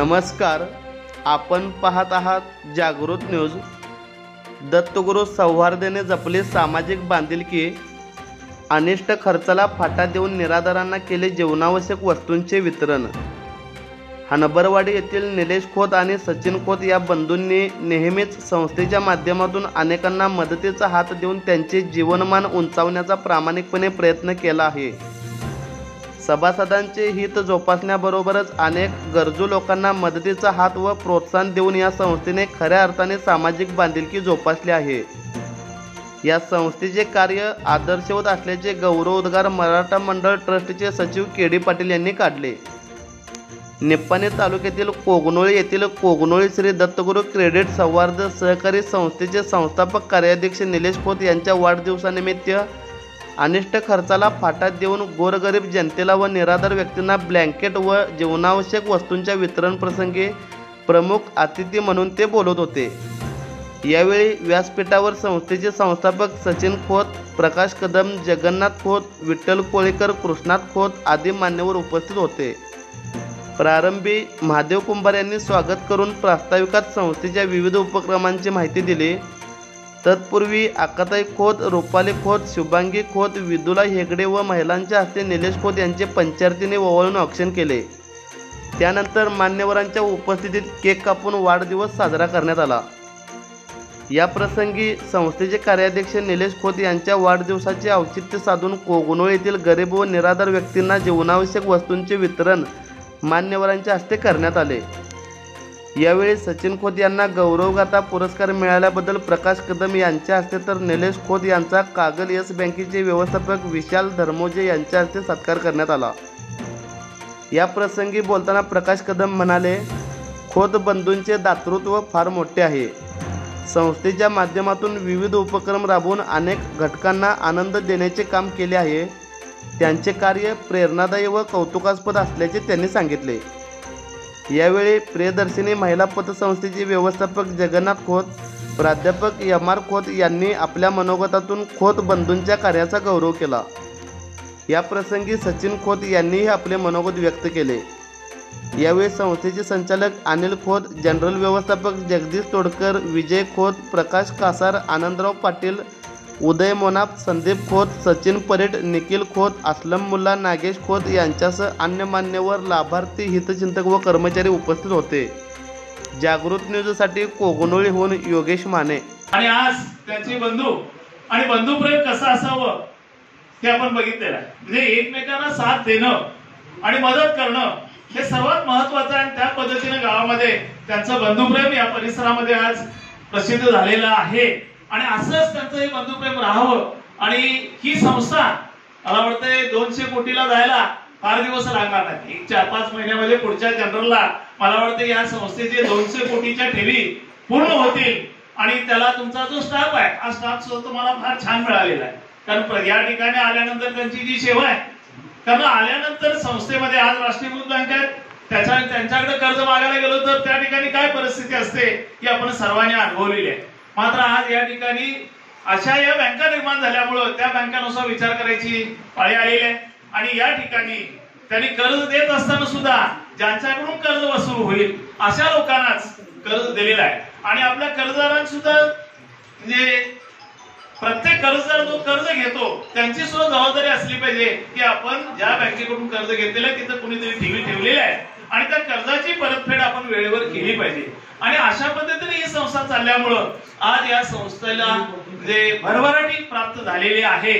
नमस्कार, आपण पाहत आहात जागृत न्यूज। दत्तगुरू सौहार्दाने जपली सामाजिक बांधिलकी, अनिष्ट खर्चाला फाटा देऊन निराधारांना केले जीवनावश्यक वस्तूंचे वितरण। हनबरवाडी येथील निलेश खोत आणि सचिन खोत या बंधूंनी नेहमीच संस्थेच्या माध्यमातून अनेकांना मदतीचा हात देऊन त्यांचे जीवनमान उंचावण्याचा प्रामाणिकपणे प्रयत्न केला आहे। सभासदांचे हित जोपासण्याबरोबरच अनेक गरजू लोकांना मदतीचा हात व प्रोत्साहन देऊन या संस्थेने खऱ्या अर्थाने सामाजिक बांधिलकी जोपासली आहे। या संस्थेचे कार्य आदर्शवत असल्याचे गौरवोद्गार मराठा मंडळ ट्रस्टचे सचिव के.डी. पाटील यांनी काढले। निप्पाणी तालुक्यातील कोगनोळी येथील कोगनोळी श्री दत्तगुरू क्रेडिट सौहार्द सहकारी संस्थेचे संस्थापक कार्याध्यक्ष निलेश खोत यांच्या वाढदिवसानिमित्त अनिष्ट खर्चाला फाटा देऊन गोरगरीब जनतेला व निराधार व्यक्तींना ब्लँकेट व जीवनावश्यक वस्तूंच्या वितरण प्रसंगी प्रमुख अतिथी म्हणून ते बोलत होते। यावेळी व्यासपीठावर संस्थेचे संस्थापक सचिन खोत, प्रकाश कदम, जगन्नाथ खोत, विठ्ठल कोळीकर, कृष्णात खोत आदी मान्यवर उपस्थित होते। प्रारंभी महादेव कुंभार यांनी स्वागत करून प्रास्ताविकात संस्थेच्या विविध उपक्रमांची माहिती दिली। तत्पूर्वी अक्काताई खोत, रुपाली खोत, शुभांगी खोत, विदुला हेगडे व महिलांच्या हस्ते निलेश खोत यांचे पंचारतीने ओवाळून औक्षण केले। त्यानंतर मान्यवरांच्या उपस्थितीत केक कापून वाढदिवस साजरा करण्यात आला। या प्रसंगी संस्थेचे कार्याध्यक्ष निलेश खोत यांच्या वाढदिवसाचे औचित्य साधून कोगनोळी येथील गरीब व निराधार व्यक्तींना जीवनावश्यक वस्तूंचे वितरण मान्यवरांच्या हस्ते करण्यात आले। यावेळी सचिन खोत यांना गौरवगाथा पुरस्कार मिळाल्याबद्दल प्रकाश कदम यांच्या हस्ते तर निलेश खोत यांचा कागल येस बँकेचे व्यवस्थापक विशाल धर्मोजे यांच्या हस्ते सत्कार करण्यात आला। या प्रसंगी बोलताना प्रकाश कदम म्हणाले, खोत बंधूंचे दातृत्व फार मोठे आहे। संस्थेच्या माध्यमातून विविध उपक्रम राबवून अनेक घटकांना आनंद देण्याचे काम केले आहे। त्यांचे कार्य प्रेरणादायी व कौतुकास्पद असल्याचे त्यांनी सांगितले। यावेळी प्रियदर्शिनी महिला पतसंस्थेचे व्यवस्थापक जगन्नाथ खोत, प्राध्यापक एम.आर. खोत यांनी आपल्या मनोगतातून खोत बंधूंच्या कार्याचा गौरव केला। या प्रसंगी सचिन खोत यांनीही आपले मनोगत व्यक्त केले। यावेळी संस्थेचे संचालक अनिल खोत, जनरल व्यवस्थापक जगदीश तोडकर, विजय खोत, प्रकाश कासार, आनंदराव पाटील, उदय मोनाप, संदीप खोत, सचिन परेट, निखिल खोत, असलम मुल्ला, नागेश खोत यांच्यासह अन्य मान्यवर, लाभार्थी, हितचिंतक व कर्मचारी उपस्थित होते। जागृत न्यूजसाठी कोगनोळीहून योगेश माने। आणि आज त्यांचे बंधू आणि बंधुप्रेम कसं असावं हे आपण बघितलेलं आहे। म्हणजे एकमेकांना साथ देणं आणि मदत करणं हे सर्वात महत्त्वाचं आहे। त्या पद्धतीने गावामध्ये त्यांचं बंधुप्रेम या परिसरामध्ये आज प्रसिद्ध झालेलं आहे आणि असंच त्यांचं हे बंधुप्रेम राहावं। आणि ही संस्था मला वाटतंय 200 कोटीला जायला फार दिवस लागणार नाही। 4-5 महिन्यामध्ये पुढच्या जनरलला मला वाटतं या संस्थेचे 200 कोटीच्या ठेवी पूर्ण होतील आणि त्याला तुमचा जो स्टाफ आहे हा स्टाफ सुद्धा तुम्हाला फार छान मिळालेला आहे। कारण या ठिकाणी आल्यानंतर त्यांची जी सेवा आहे, कारण आल्यानंतर संस्थेमध्ये आज राष्ट्रीयकृत बँक आहे, त्यांच्याकडे कर्ज मागायला गेलो तर त्या ठिकाणी काय परिस्थिती असते ही आपण सर्वांनी अनुभवलेली आहे। मात्र आज या ठिकाणी अशा या बँका निर्माण झाल्यामुळे त्या बँकांनुसार विचार करायची पाळी आलेली आहे आणि या ठिकाणी त्यांनी कर्ज देत असताना सुद्धा ज्यांच्याकडून कर्ज वसूल होईल अशा लोकांनाच कर्ज दिलेलं आहे। आणि आपल्या कर्जदारांना सुद्धा म्हणजे प्रत्येक कर्जदार जो कर्ज घेतो त्यांची सुद्धा जबाबदारी असली पाहिजे की आपण ज्या बँकेकडून कर्ज घेतलेलं आहे तिथे कुणीतरी ठेवी ठेवलेली आहे आणि त्या कर्जाची परतफेड आपण वेळेवर केली पाहिजे। आणि अशा पद्धतीने ही संस्था चालल्यामुळं आज या संस्थेला म्हणजे भरभराटी प्राप्त झालेली आहे।